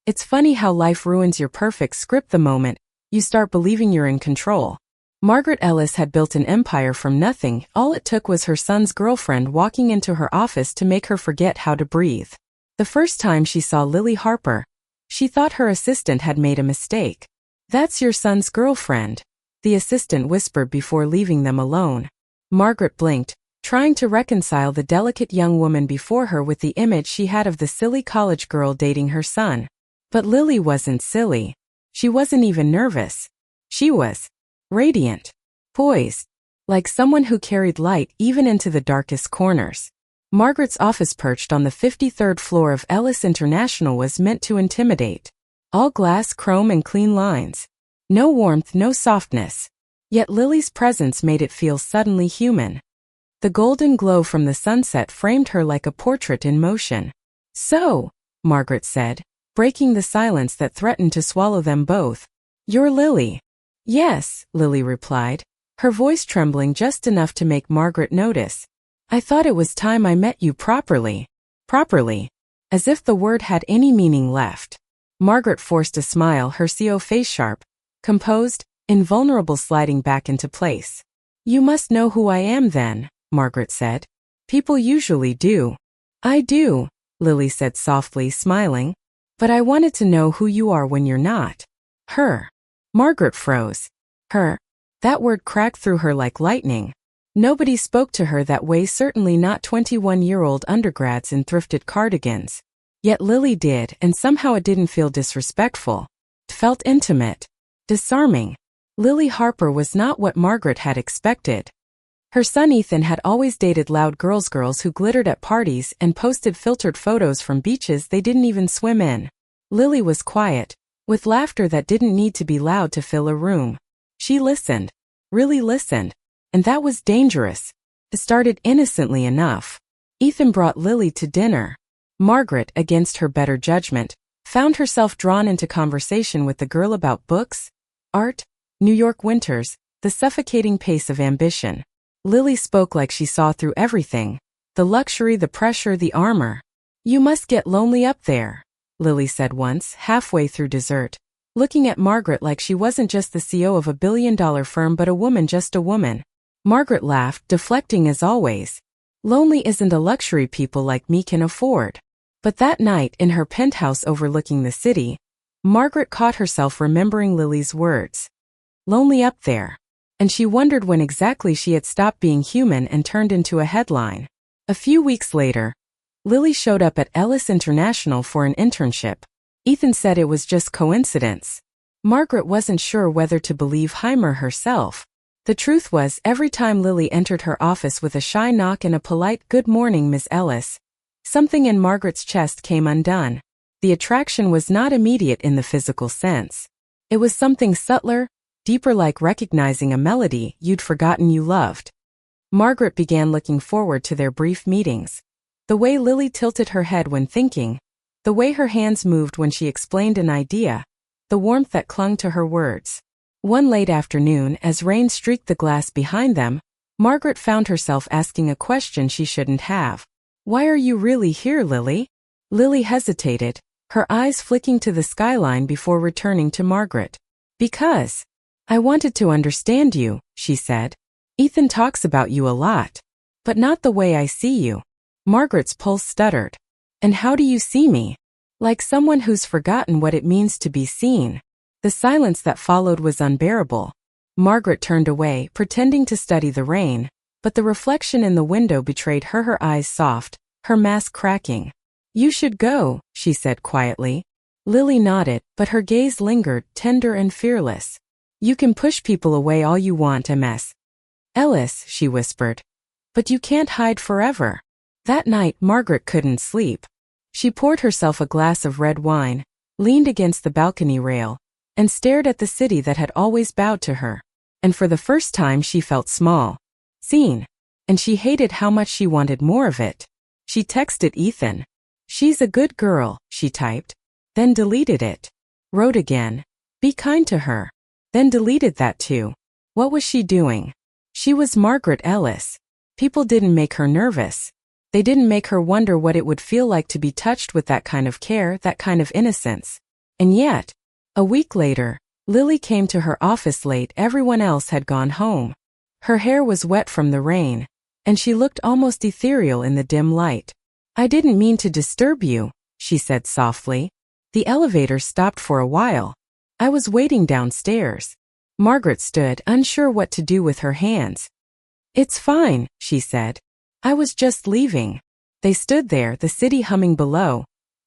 It's funny how life ruins your perfect script the moment you start believing you're in control. Margaret Ellis had built an empire from nothing. All it took was her son's girlfriend walking into her office to make her forget how to breathe. The first time she saw Lily Harper, she thought her assistant had made a mistake. "That's your son's girlfriend," the assistant whispered before leaving them alone. Margaret blinked, trying to reconcile the delicate young woman before her with the image she had of the silly college girl dating her son. But Lily wasn't silly. She wasn't even nervous. She was radiant, poised, like someone who carried light even into the darkest corners. Margaret's office, perched on the 53rd floor of Ellis International, was meant to intimidate. All glass, chrome, and clean lines. No warmth, no softness. Yet Lily's presence made it feel suddenly human. The golden glow from the sunset framed her like a portrait in motion. "So," Margaret said, breaking the silence that threatened to swallow them both. "You're Lily." "Yes," Lily replied, her voice trembling just enough to make Margaret notice. "I thought it was time I met you properly." Properly? As if the word had any meaning left. Margaret forced a smile, her CO face sharp, composed, invulnerable, sliding back into place. "You must know who I am then," Margaret said. "People usually do." "I do," Lily said softly, smiling. "But I wanted to know who you are when you're not." Her. Margaret froze. Her. That word cracked through her like lightning. Nobody spoke to her that way, certainly not 21-year-old undergrads in thrifted cardigans. Yet Lily did, and somehow it didn't feel disrespectful. It felt intimate. Disarming. Lily Harper was not what Margaret had expected. Her son Ethan had always dated loud girls who glittered at parties and posted filtered photos from beaches they didn't even swim in. Lily was quiet, with laughter that didn't need to be loud to fill a room. She listened. Really listened. And that was dangerous. It started innocently enough. Ethan brought Lily to dinner. Margaret, against her better judgment, found herself drawn into conversation with the girl about books, art, New York winters, the suffocating pace of ambition. Lily spoke like she saw through everything. The luxury, the pressure, the armor. "You must get lonely up there," Lily said once, halfway through dessert, looking at Margaret like she wasn't just the CEO of a billion-dollar firm but a woman, just a woman. Margaret laughed, deflecting as always. "Lonely isn't a luxury people like me can afford." But that night, in her penthouse overlooking the city, Margaret caught herself remembering Lily's words. Lonely up there. And she wondered when exactly she had stopped being human and turned into a headline. A few weeks later, Lily showed up at Ellis International for an internship. Ethan said it was just coincidence. Margaret wasn't sure whether to believe him or herself. The truth was, every time Lily entered her office with a shy knock and a polite "Good morning, Miss Ellis," something in Margaret's chest came undone. The attraction was not immediate in the physical sense. It was something subtler, deeper, like recognizing a melody you'd forgotten you loved. Margaret began looking forward to their brief meetings. The way Lily tilted her head when thinking, the way her hands moved when she explained an idea, the warmth that clung to her words. One late afternoon, as rain streaked the glass behind them, Margaret found herself asking a question she shouldn't have. "Why are you really here, Lily?" Lily hesitated, her eyes flicking to the skyline before returning to Margaret. "Because I wanted to understand you," she said. "Ethan talks about you a lot, but not the way I see you." Margaret's pulse stuttered. "And how do you see me?" "Like someone who's forgotten what it means to be seen." The silence that followed was unbearable. Margaret turned away, pretending to study the rain, but the reflection in the window betrayed her eyes soft, her mask cracking. "You should go," she said quietly. Lily nodded, but her gaze lingered, tender and fearless. "You can push people away all you want, Ms. Ellis," she whispered. "But you can't hide forever." That night, Margaret couldn't sleep. She poured herself a glass of red wine, leaned against the balcony rail, and stared at the city that had always bowed to her. And for the first time she felt small. Seen. And she hated how much she wanted more of it. She texted Ethan. "She's a good girl," she typed. Then deleted it. Wrote again. "Be kind to her." Then deleted that too. What was she doing? She was Margaret Ellis. People didn't make her nervous. They didn't make her wonder what it would feel like to be touched with that kind of care, that kind of innocence. And yet, a week later, Lily came to her office late. Everyone else had gone home. Her hair was wet from the rain, and she looked almost ethereal in the dim light. "I didn't mean to disturb you," she said softly. "The elevator stopped for a while. I was waiting downstairs." Margaret stood, unsure what to do with her hands. "It's fine," she said. "I was just leaving." They stood there, the city humming below,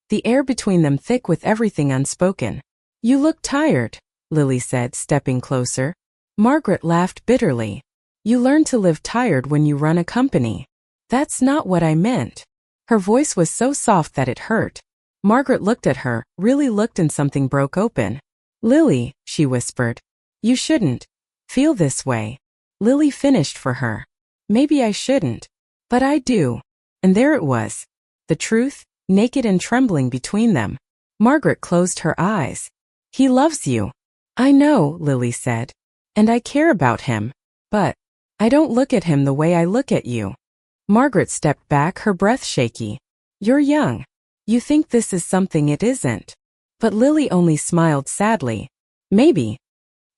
the air between them thick with everything unspoken. "You look tired," Lily said, stepping closer. Margaret laughed bitterly. "You learn to live tired when you run a company." "That's not what I meant." Her voice was so soft that it hurt. Margaret looked at her, really looked, and something broke open. "Lily," she whispered. "You shouldn't feel this way." Lily finished for her. "Maybe I shouldn't. But I do." And there it was. The truth, naked and trembling between them. Margaret closed her eyes. "He loves you." "I know," Lily said. "And I care about him. But I don't look at him the way I look at you." Margaret stepped back, her breath shaky. "You're young. You think this is something it isn't." But Lily only smiled sadly. "Maybe.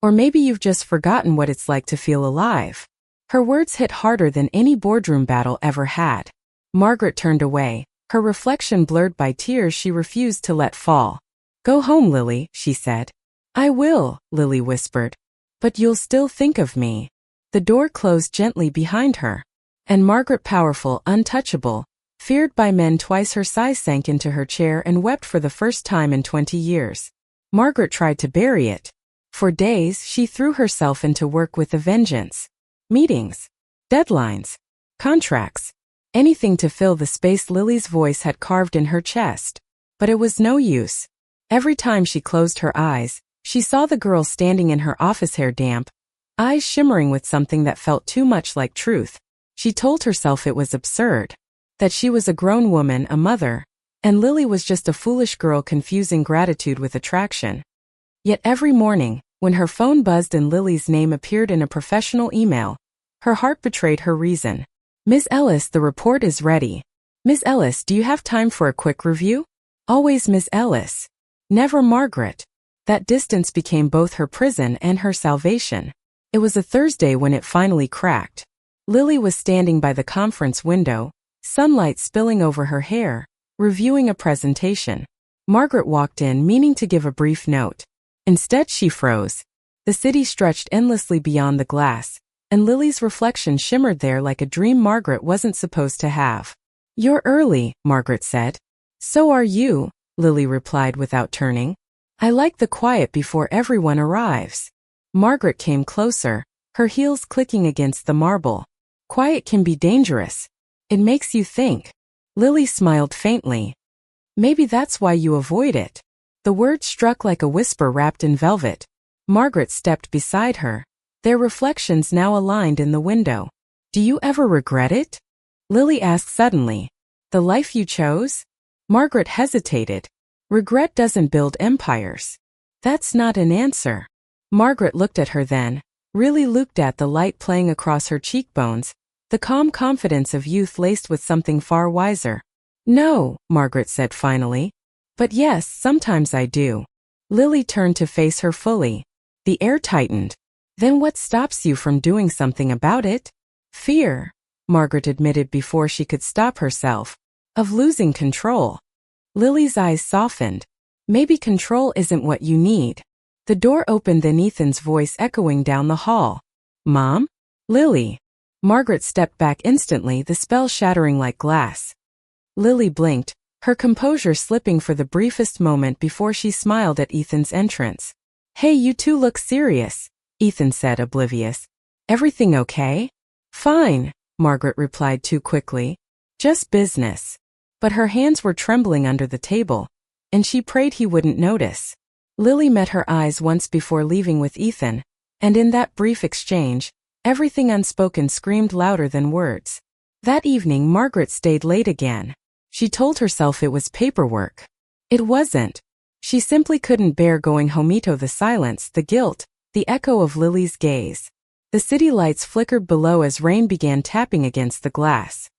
Or maybe you've just forgotten what it's like to feel alive." Her words hit harder than any boardroom battle ever had. Margaret turned away, her reflection blurred by tears she refused to let fall. "Go home, Lily," she said. "I will," Lily whispered. "But you'll still think of me." The door closed gently behind her. And Margaret, powerful, untouchable, feared by men twice her size, sank into her chair and wept for the first time in 20 years. Margaret tried to bury it. For days, she threw herself into work with a vengeance. Meetings, deadlines, contracts, anything to fill the space Lily's voice had carved in her chest. But it was no use. Every time she closed her eyes, she saw the girl standing in her office, hair damp, eyes shimmering with something that felt too much like truth. She told herself it was absurd, that she was a grown woman, a mother, and Lily was just a foolish girl confusing gratitude with attraction. Yet every morning, when her phone buzzed and Lily's name appeared in a professional email, her heart betrayed her reason. "Miss Ellis, the report is ready." "Miss Ellis, do you have time for a quick review?" Always Miss Ellis. Never Margaret. That distance became both her prison and her salvation. It was a Thursday when it finally cracked. Lily was standing by the conference window, sunlight spilling over her hair, reviewing a presentation. Margaret walked in, meaning to give a brief note. Instead, she froze. The city stretched endlessly beyond the glass, and Lily's reflection shimmered there like a dream Margaret wasn't supposed to have. "You're early," Margaret said. "So are you," Lily replied without turning. "I like the quiet before everyone arrives." Margaret came closer, her heels clicking against the marble. "Quiet can be dangerous. It makes you think." Lily smiled faintly. "Maybe that's why you avoid it." The word struck like a whisper wrapped in velvet. Margaret stepped beside her, their reflections now aligned in the window. "Do you ever regret it?" Lily asked suddenly. "The life you chose?" Margaret hesitated. "Regret doesn't build empires." "That's not an answer." Margaret looked at her then, really looked at the light playing across her cheekbones, the calm confidence of youth laced with something far wiser. "No," Margaret said finally. "But yes, sometimes I do." Lily turned to face her fully. The air tightened. "Then what stops you from doing something about it?" "Fear," Margaret admitted before she could stop herself. "Of losing control." Lily's eyes softened. "Maybe control isn't what you need." The door opened, then Ethan's voice echoing down the hall. "Mom?" "Lily." Margaret stepped back instantly, the spell shattering like glass. Lily blinked, her composure slipping for the briefest moment before she smiled at Ethan's entrance. "Hey, you two look serious," Ethan said, oblivious. "Everything okay?" "Fine," Margaret replied too quickly. "Just business." But her hands were trembling under the table, and she prayed he wouldn't notice. Lily met her eyes once before leaving with Ethan, and in that brief exchange, everything unspoken screamed louder than words. That evening Margaret stayed late again. She told herself it was paperwork. It wasn't. She simply couldn't bear going home. The silence, the guilt, the echo of Lily's gaze. The city lights flickered below as rain began tapping against the glass.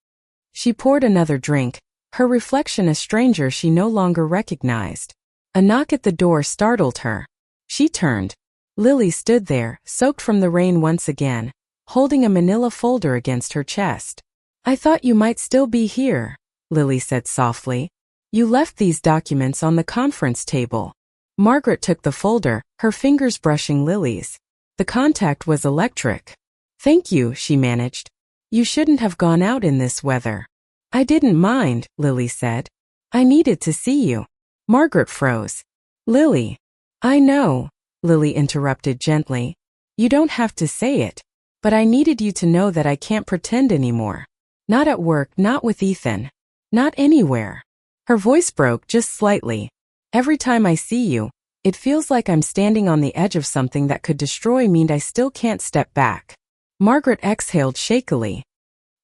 She poured another drink, her reflection a stranger she no longer recognized. A knock at the door startled her. She turned. Lily stood there, soaked from the rain once again, holding a manila folder against her chest. "I thought you might still be here," Lily said softly. "You left these documents on the conference table." Margaret took the folder, her fingers brushing Lily's. The contact was electric. "Thank you," she managed. "You shouldn't have gone out in this weather." "I didn't mind," Lily said. "I needed to see you." Margaret froze. "Lily." "I know," Lily interrupted gently. "You don't have to say it. But I needed you to know that I can't pretend anymore. Not at work, not with Ethan. Not anywhere." Her voice broke just slightly. "Every time I see you, it feels like I'm standing on the edge of something that could destroy me and I still can't step back." Margaret exhaled shakily.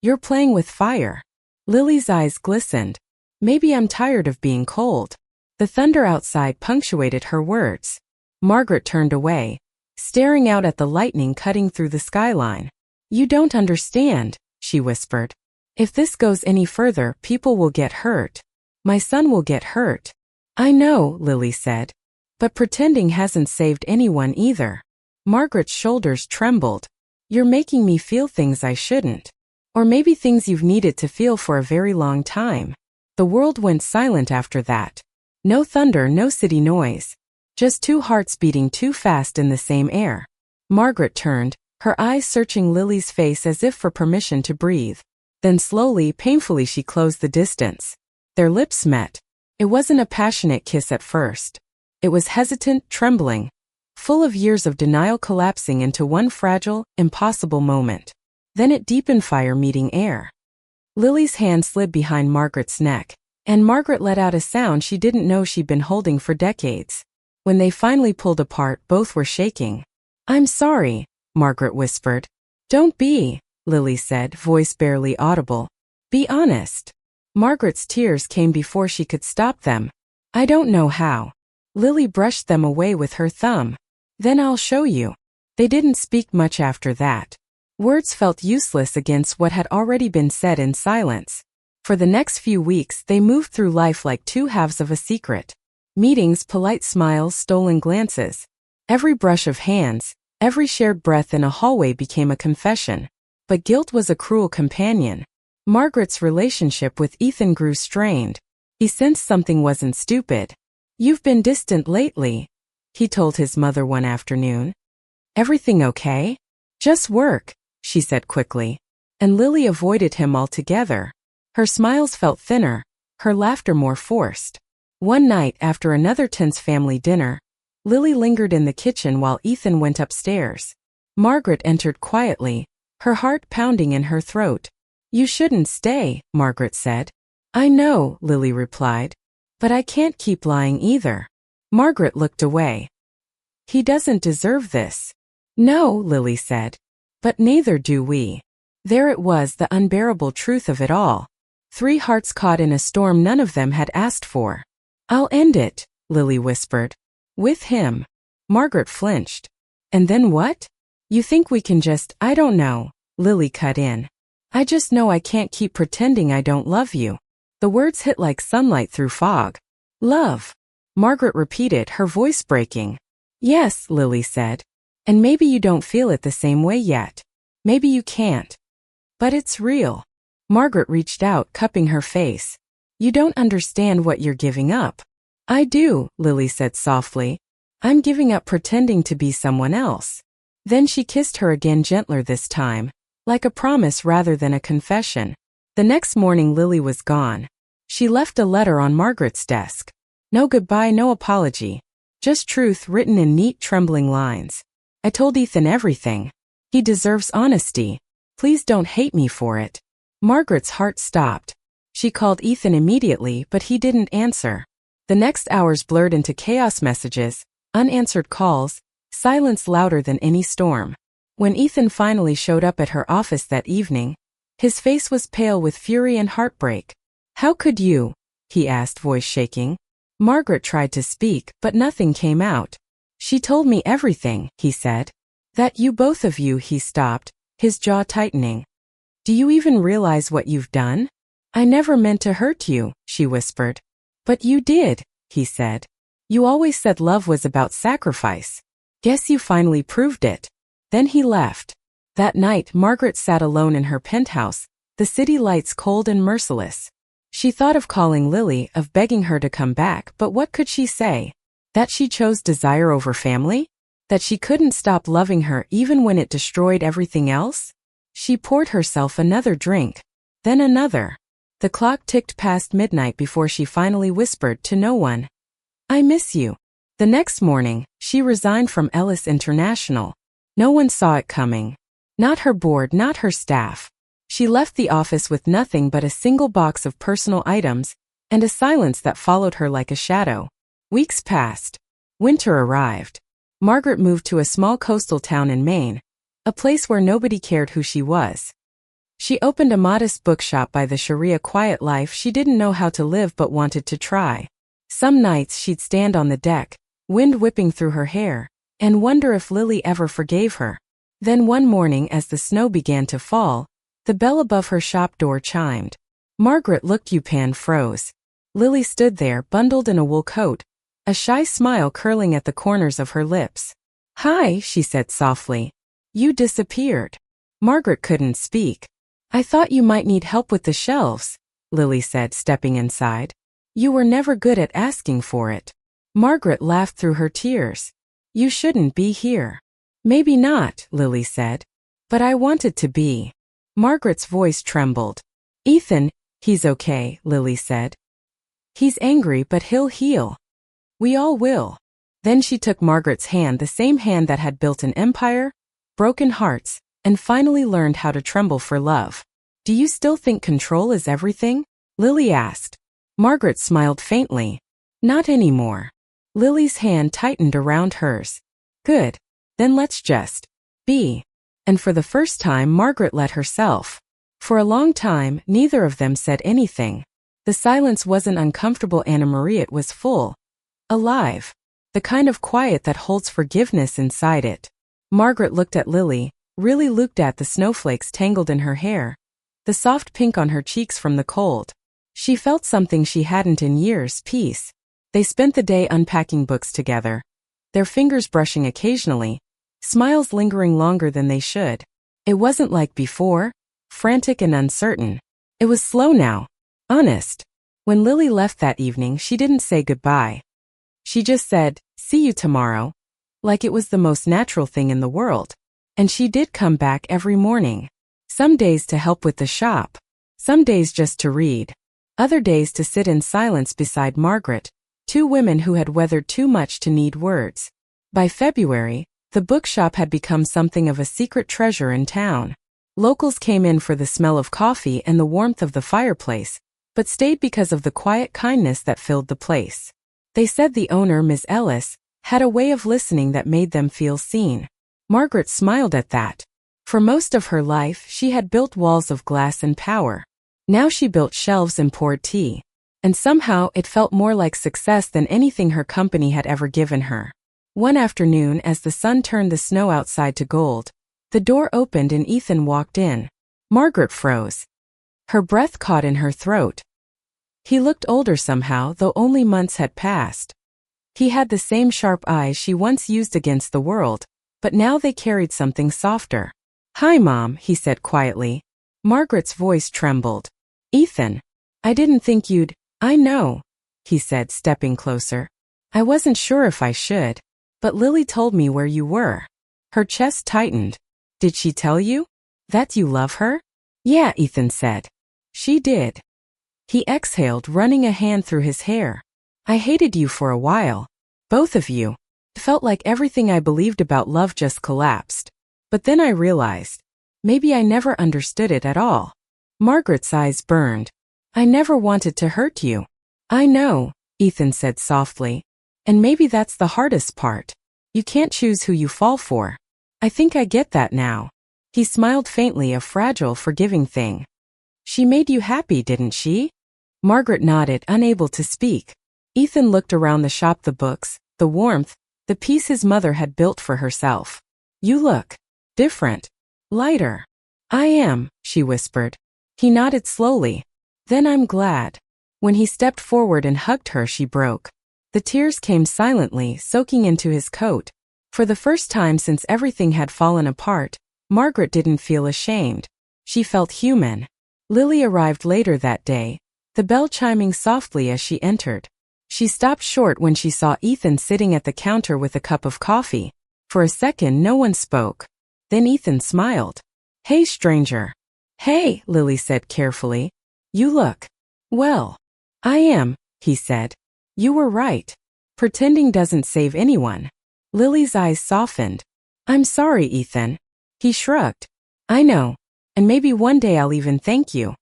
"You're playing with fire." Lily's eyes glistened. "Maybe I'm tired of being cold." The thunder outside punctuated her words. Margaret turned away, staring out at the lightning cutting through the skyline. "You don't understand," she whispered. "If this goes any further, people will get hurt. My son will get hurt." "I know," Lily said. "But pretending hasn't saved anyone either." Margaret's shoulders trembled. "You're making me feel things I shouldn't. Or maybe things you've needed to feel for a very long time." The world went silent after that. No thunder, no city noise. Just two hearts beating too fast in the same air. Margaret turned, her eyes searching Lily's face as if for permission to breathe. Then slowly, painfully she closed the distance. Their lips met. It wasn't a passionate kiss at first. It was hesitant, trembling, full of years of denial collapsing into one fragile, impossible moment. Then it deepened, fire meeting air. Lily's hand slid behind Margaret's neck, and Margaret let out a sound she didn't know she'd been holding for decades. When they finally pulled apart, both were shaking. "I'm sorry," Margaret whispered. "Don't be," Lily said, voice barely audible. "Be honest." Margaret's tears came before she could stop them. "I don't know how." Lily brushed them away with her thumb. "Then I'll show you." They didn't speak much after that. Words felt useless against what had already been said in silence. For the next few weeks they moved through life like two halves of a secret. Meetings, polite smiles, stolen glances. Every brush of hands, every shared breath in a hallway became a confession. But guilt was a cruel companion. Margaret's relationship with Ethan grew strained. He sensed something wasn't stupid. "You've been distant lately," he told his mother one afternoon. "Everything okay?" "Just work," she said quickly. And Lily avoided him altogether. Her smiles felt thinner, her laughter more forced. One night, after another tense family dinner, Lily lingered in the kitchen while Ethan went upstairs. Margaret entered quietly, her heart pounding in her throat. "You shouldn't stay," Margaret said. "I know," Lily replied. "But I can't keep lying either." Margaret looked away. "He doesn't deserve this." "No," Lily said. "But neither do we." There it was, the unbearable truth of it all. Three hearts caught in a storm none of them had asked for. "I'll end it," Lily whispered. "With him." Margaret flinched. "And then what?" "You think we can just—" "I don't know," Lily cut in. "I just know I can't keep pretending I don't love you." The words hit like sunlight through fog. "Love," Margaret repeated, her voice breaking. "Yes," Lily said. "And maybe you don't feel it the same way yet. Maybe you can't. But it's real." Margaret reached out, cupping her face. "You don't understand what you're giving up." "I do," Lily said softly. "I'm giving up pretending to be someone else." Then she kissed her again, gentler this time, like a promise rather than a confession. The next morning Lily was gone. She left a letter on Margaret's desk. No goodbye, no apology. Just truth written in neat, trembling lines. "I told Ethan everything. He deserves honesty. Please don't hate me for it." Margaret's heart stopped. She called Ethan immediately, but he didn't answer. The next hours blurred into chaos: messages, unanswered calls, silence louder than any storm. When Ethan finally showed up at her office that evening, his face was pale with fury and heartbreak. "How could you?" he asked, voice shaking. Margaret tried to speak, but nothing came out. "She told me everything," he said. "That you, both of you," he stopped, his jaw tightening. "Do you even realize what you've done?" "I never meant to hurt you," she whispered. "But you did," he said. You always said love was about sacrifice. Guess you finally proved it. Then he left. That night, Margaret sat alone in her penthouse, the city lights cold and merciless. She thought of calling Lily, of begging her to come back, but what could she say? That she chose desire over family? That she couldn't stop loving her even when it destroyed everything else? She poured herself another drink. Then another. The clock ticked past midnight before she finally whispered to no one, "I miss you." The next morning, she resigned from Ellis International. No one saw it coming. Not her board, not her staff. She left the office with nothing but a single box of personal items, and a silence that followed her like a shadow. Weeks passed. Winter arrived. Margaret moved to a small coastal town in Maine, a place where nobody cared who she was. She opened a modest bookshop by the Sharia quiet life she didn't know how to live but wanted to try. Some nights she'd stand on the deck, wind whipping through her hair, and wonder if Lily ever forgave her. Then one morning as the snow began to fall, the bell above her shop door chimed. Margaret looked up and froze. Lily stood there, bundled in a wool coat, a shy smile curling at the corners of her lips. "Hi," she said softly. "You disappeared." Margaret couldn't speak. "I thought you might need help with the shelves," Lily said, stepping inside. "You were never good at asking for it." Margaret laughed through her tears. "You shouldn't be here." "Maybe not," Lily said. "But I wanted to be." Margaret's voice trembled. "Ethan, he's okay," Lily said. "He's angry, but he'll heal. We all will." Then she took Margaret's hand, the same hand that had built an empire, broken hearts, and finally learned how to tremble for love. "Do you still think control is everything?" Lily asked. Margaret smiled faintly. "Not anymore." Lily's hand tightened around hers. "Good. Then let's just be." And for the first time, Margaret let herself. For a long time, neither of them said anything. The silence wasn't uncomfortable, Anna-Marie, it was full. Alive. The kind of quiet that holds forgiveness inside it. Margaret looked at Lily, really looked at the snowflakes tangled in her hair, the soft pink on her cheeks from the cold. She felt something she hadn't in years, peace. They spent the day unpacking books together, their fingers brushing occasionally, smiles lingering longer than they should. It wasn't like before, frantic and uncertain. It was slow now, honest. When Lily left that evening, she didn't say goodbye. She just said, "See you tomorrow," like it was the most natural thing in the world. And she did come back every morning. Some days to help with the shop. Some days just to read. Other days to sit in silence beside Margaret, two women who had weathered too much to need words. By February, the bookshop had become something of a secret treasure in town. Locals came in for the smell of coffee and the warmth of the fireplace, but stayed because of the quiet kindness that filled the place. They said the owner, Ms. Ellis, had a way of listening that made them feel seen. Margaret smiled at that. For most of her life, she had built walls of glass and power. Now she built shelves and poured tea. And somehow it felt more like success than anything her company had ever given her. One afternoon, as the sun turned the snow outside to gold, the door opened and Ethan walked in. Margaret froze. Her breath caught in her throat. He looked older somehow, though only months had passed. He had the same sharp eyes she once used against the world, but now they carried something softer. "Hi, Mom," he said quietly. Margaret's voice trembled. "Ethan, I didn't think you'd—" "I know," he said, stepping closer. "I wasn't sure if I should. But Lily told me where you were." Her chest tightened. "Did she tell you? That you love her?" "Yeah," Ethan said. "She did." He exhaled, running a hand through his hair. "I hated you for a while. Both of you. It felt like everything I believed about love just collapsed. But then I realized, maybe I never understood it at all." Margaret's eyes burned. "I never wanted to hurt you." "I know," Ethan said softly. "And maybe that's the hardest part. You can't choose who you fall for. I think I get that now." He smiled faintly, a fragile, forgiving thing. "She made you happy, didn't she?" Margaret nodded, unable to speak. Ethan looked around the shop, the books, the warmth, the peace his mother had built for herself. "You look different. Lighter." "I am," she whispered. He nodded slowly. "Then I'm glad." When he stepped forward and hugged her, she broke. The tears came silently, soaking into his coat. For the first time since everything had fallen apart, Margaret didn't feel ashamed. She felt human. Lily arrived later that day, the bell chiming softly as she entered. She stopped short when she saw Ethan sitting at the counter with a cup of coffee. For a second no one spoke. Then Ethan smiled. "Hey, stranger." "Hey," Lily said carefully. "You look well." "I am," he said. "You were right. Pretending doesn't save anyone." Lily's eyes softened. "I'm sorry, Ethan." He shrugged. "I know. And maybe one day I'll even thank you.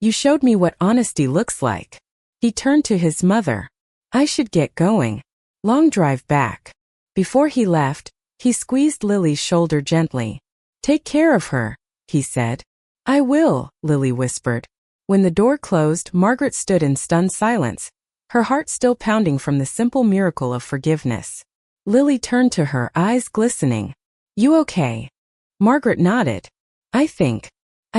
You showed me what honesty looks like." He turned to his mother. "I should get going. Long drive back." Before he left, he squeezed Lily's shoulder gently. "Take care of her," he said. "I will," Lily whispered. When the door closed, Margaret stood in stunned silence, her heart still pounding from the simple miracle of forgiveness. Lily turned to her, eyes glistening. "You okay?" Margaret nodded. I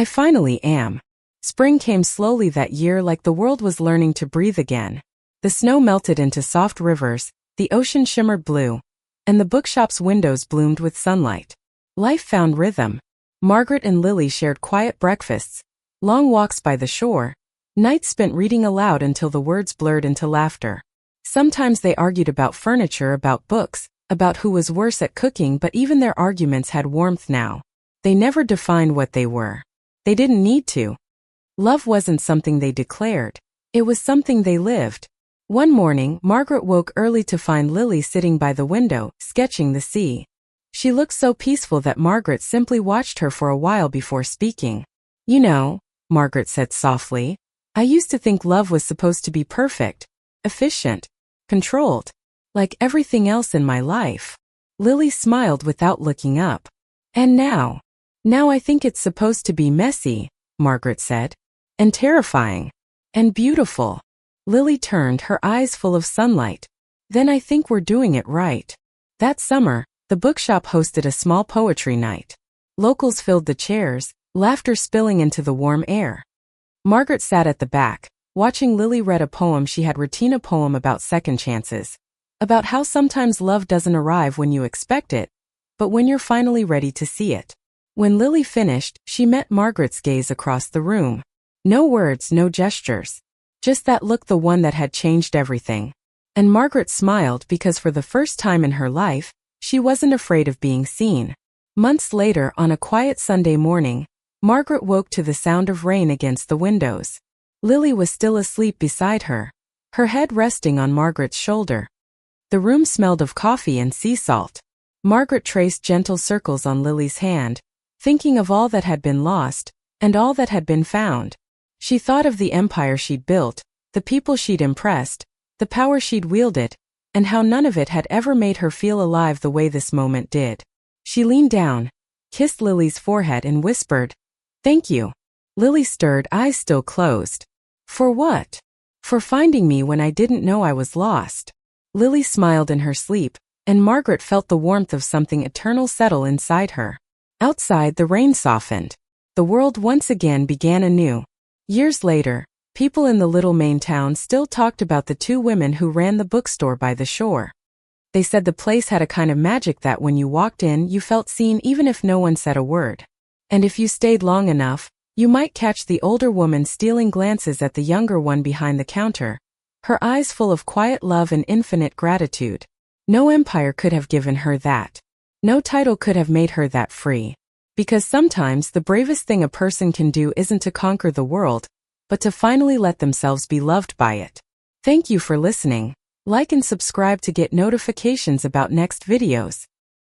finally am." Spring came slowly that year, like the world was learning to breathe again. The snow melted into soft rivers, the ocean shimmered blue, and the bookshop's windows bloomed with sunlight. Life found rhythm. Margaret and Lily shared quiet breakfasts, long walks by the shore, nights spent reading aloud until the words blurred into laughter. Sometimes they argued about furniture, about books, about who was worse at cooking, but even their arguments had warmth now. They never defined what they were. They didn't need to. Love wasn't something they declared. It was something they lived. One morning, Margaret woke early to find Lily sitting by the window, sketching the sea. She looked so peaceful that Margaret simply watched her for a while before speaking. "You know," Margaret said softly, "I used to think love was supposed to be perfect, efficient, controlled, like everything else in my life." Lily smiled without looking up. "And now I think it's supposed to be messy," Margaret said, "and terrifying, and beautiful." Lily turned, her eyes full of sunlight. "Then I think we're doing it right." That summer, the bookshop hosted a small poetry night. Locals filled the chairs, laughter spilling into the warm air. Margaret sat at the back, watching Lily read a poem she had written, a poem about second chances, about how sometimes love doesn't arrive when you expect it, but when you're finally ready to see it. When Lily finished, she met Margaret's gaze across the room. No words, no gestures. Just that look, the one that had changed everything. And Margaret smiled because for the first time in her life, she wasn't afraid of being seen. Months later, on a quiet Sunday morning, Margaret woke to the sound of rain against the windows. Lily was still asleep beside her, her head resting on Margaret's shoulder. The room smelled of coffee and sea salt. Margaret traced gentle circles on Lily's hand, thinking of all that had been lost, and all that had been found. She thought of the empire she'd built, the people she'd impressed, the power she'd wielded, and how none of it had ever made her feel alive the way this moment did. She leaned down, kissed Lily's forehead and whispered, "Thank you." Lily stirred, eyes still closed. "For what?" "For finding me when I didn't know I was lost." Lily smiled in her sleep, and Margaret felt the warmth of something eternal settle inside her. Outside, the rain softened. The world once again began anew. Years later, people in the little Maine town still talked about the two women who ran the bookstore by the shore. They said the place had a kind of magic that when you walked in, you felt seen even if no one said a word. And if you stayed long enough, you might catch the older woman stealing glances at the younger one behind the counter, her eyes full of quiet love and infinite gratitude. No empire could have given her that. No title could have made her that free. Because sometimes the bravest thing a person can do isn't to conquer the world, but to finally let themselves be loved by it. Thank you for listening. Like and subscribe to get notifications about next videos.